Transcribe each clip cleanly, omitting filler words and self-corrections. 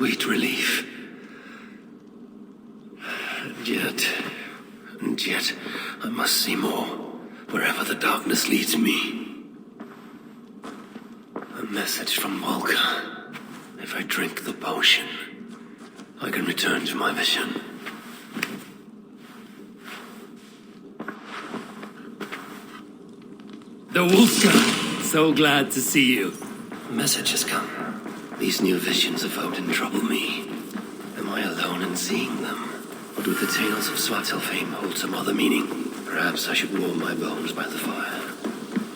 Sweet relief. And yet, I must see more, wherever the darkness leads me. A message from Volker. If I drink the potion, I can return to my vision. The Wolfgang! So glad to see you. A message has come. These new visions of Odin trouble me. Am I alone in seeing them? Or do the tales of Svartalfheim hold some other meaning? Perhaps I should warm my bones by the fire.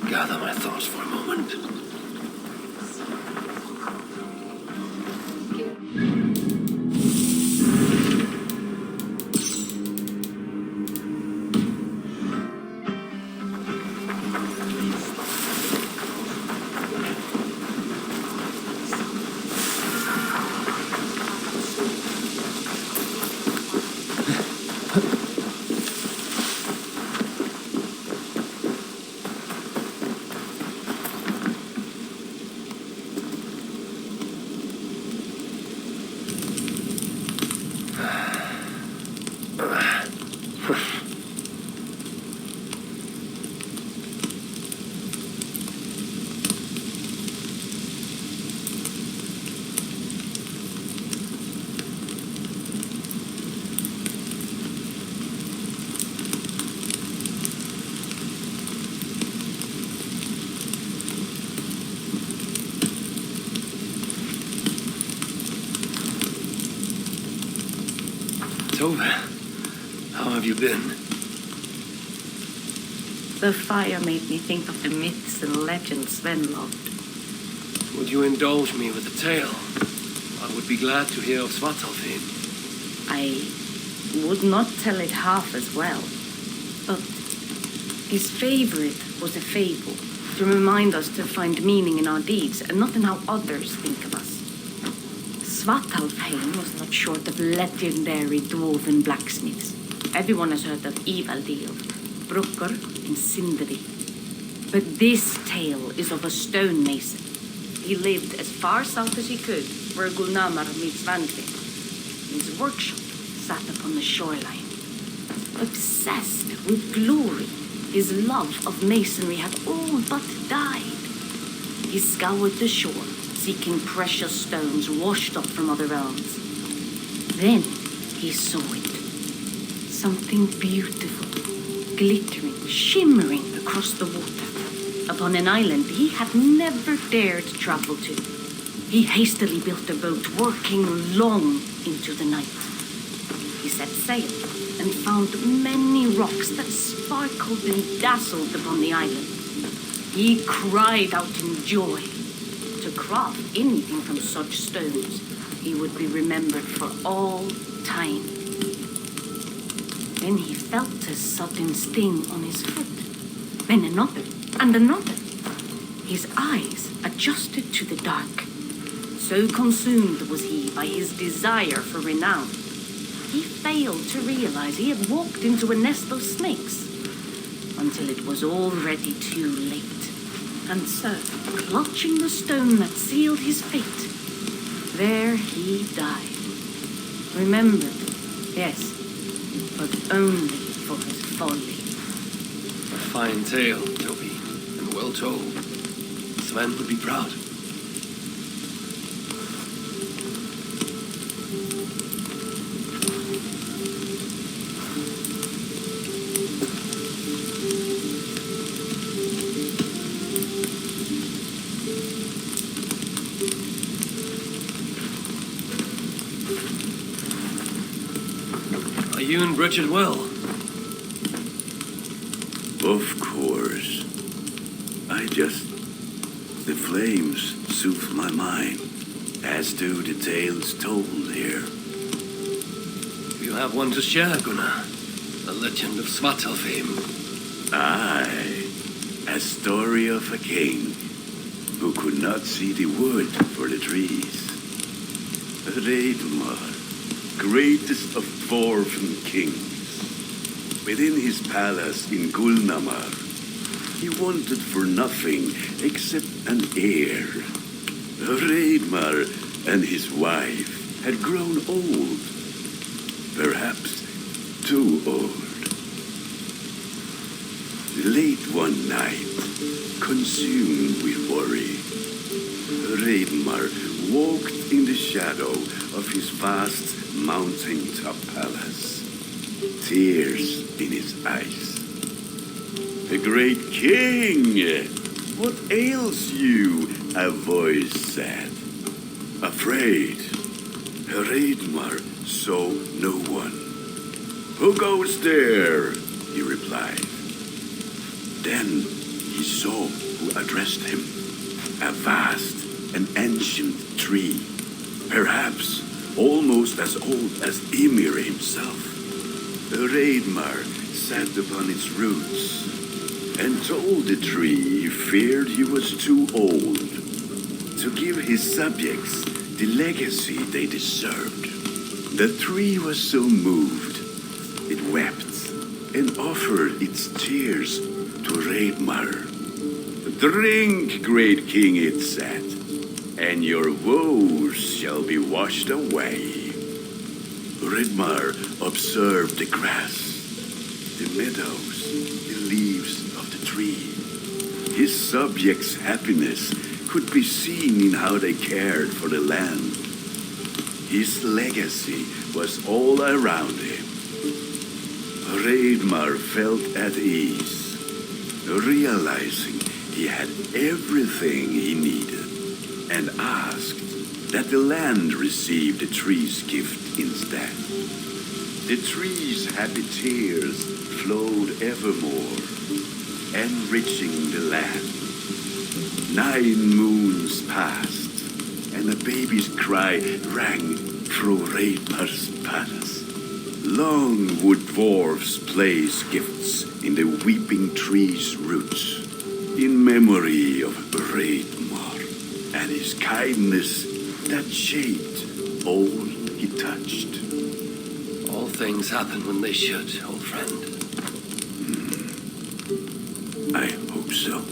Gather my thoughts for a moment. Tove, how have you been? The fire made me think of the myths and legends Sven loved. Would you indulge me with a tale? I would be glad to hear of Svartalfheim. I would not tell it half as well, but his favorite was a fable to remind us to find meaning in our deeds and not in how others think of us. Svartalfheim was not short of legendary dwarven blacksmiths. Everyone has heard of Ivaldil, Brucker, and Sindri. But this tale is of a stonemason. He lived as far south as he could, where Gulnamar meets Svanklin. His workshop sat upon the shoreline. Obsessed with glory, his love of masonry had all but died. He scoured the shore, seeking precious stones washed up from other realms. Then he saw it. Something beautiful, glittering, shimmering across the water, upon an island he had never dared travel to. He hastily built a boat, working long into the night. He set sail and found many rocks that sparkled and dazzled upon the island. He cried out in joy. To craft anything from such stones, he would be remembered for all time. Then he felt a sudden sting on his foot. Then another, and another. His eyes adjusted to the dark. So consumed was he by his desire for renown, he failed to realize he had walked into a nest of snakes, until it was already too late. And so, clutching the stone that sealed his fate, there he died. Remembered, yes, but only for his folly. A fine tale, Toby, and well told. Sven would be proud. Are you and Bridget well? Of course. The flames soothe my mind, as do the tales told here. You have one to share, Gunnar. The legend of Svartalfheim. Aye, a story of a king who could not see the wood for the trees. Raidmar, greatest of dwarven kings. Within his palace in Gulnamar, he wanted for nothing except an heir. Raidmar and his wife had grown old. Perhaps too old. Late one night, consumed with worry, Raidmar walked in the shadow of his vast mountain-top palace, tears in his eyes. "The great king! What ails you?" a voice said. Afraid, Raidmar saw no one. "Who goes there?" he replied. Then he saw who addressed him. A vast and ancient tree, perhaps almost as old as Ymir himself. Raidmar sat upon its roots and told the tree he feared he was too old to give his subjects the legacy they deserved. The tree was so moved, it wept and offered its tears to Raidmar. "Drink, great king," it said, "and your woes shall be washed away." Raidmar observed the grass, the meadows, the leaves of the tree. His subjects' happiness could be seen in how they cared for the land. His legacy was all around him. Raidmar felt at ease, realizing he had everything he needed, and asked that the land receive the tree's gift instead. The tree's happy tears flowed evermore, enriching the land. 9 moons passed, and a baby's cry rang through Raidmar's palace. Long would dwarves place gifts in the weeping tree's roots, in memory of Raidmar and his kindness that shaped all he touched. All things happen when they should, old friend. I hope so.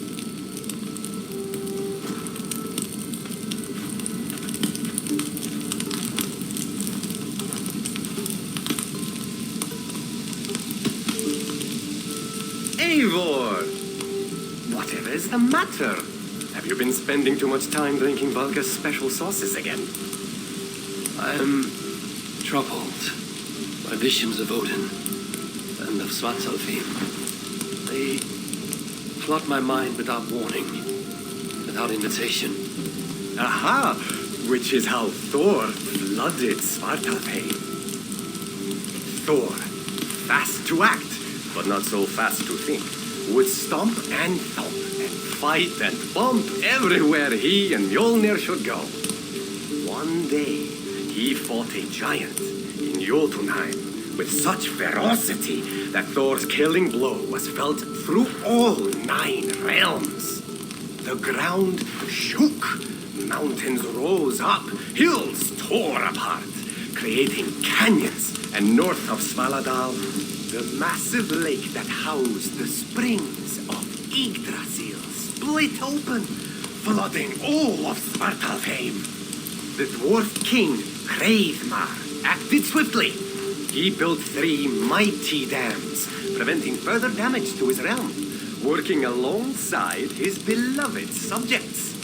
Eivor! Whatever is the matter? Have you been spending too much time drinking Valka's special sauces again? I'm troubled by visions of Odin and of Svartalfheim. They flood my mind without warning, without invitation. Aha! Which is how Thor flooded Svartalfheim. Thor, fast to act, but not so fast to think, would stomp and thump and fight and bump everywhere he and Mjolnir should go. One day, he fought a giant in Jotunheim with such ferocity that Thor's killing blow was felt through all 9 realms. The ground shook, mountains rose up, hills tore apart, creating canyons, and north of Svaladal, the massive lake that housed the springs of Yggdrasil split open, flooding all of Svartalfheim. The dwarf king, Hreidmar, acted swiftly. He built 3 mighty dams, preventing further damage to his realm, working alongside his beloved subjects.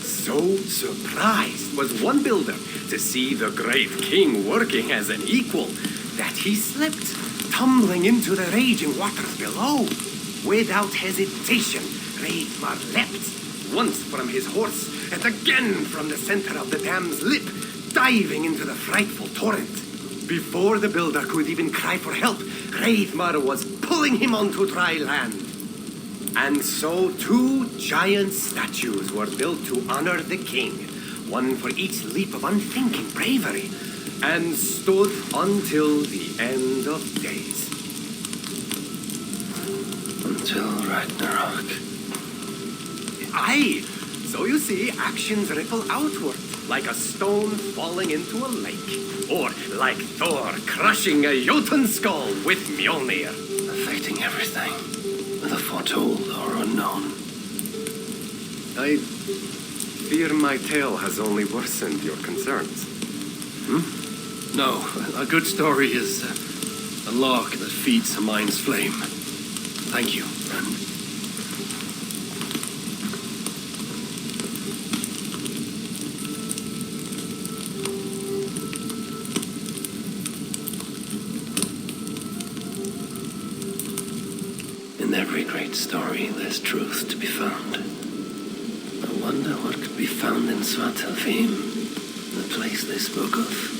So surprised was one builder to see the great king working as an equal that he slipped, tumbling into the raging waters below. Without hesitation, Hreidmar leapt, once from his horse and again from the center of the dam's lip, diving into the frightful torrent. Before the builder could even cry for help, Hreidmar was pulling him onto dry land. And so 2 giant statues were built to honor the king, one for each leap of unthinking bravery, and stood until the end of days. Until Ragnarok. Aye, so you see, actions ripple outward, like a stone falling into a lake, or like Thor crushing a Jotun skull with Mjolnir. Affecting everything, whether foretold or unknown. I fear my tale has only worsened your concerns. No, a good story is a lark that feeds a mind's flame. Thank you, friend. In every great story, there's truth to be found. I wonder what could be found in Svartalfheim, the place they spoke of.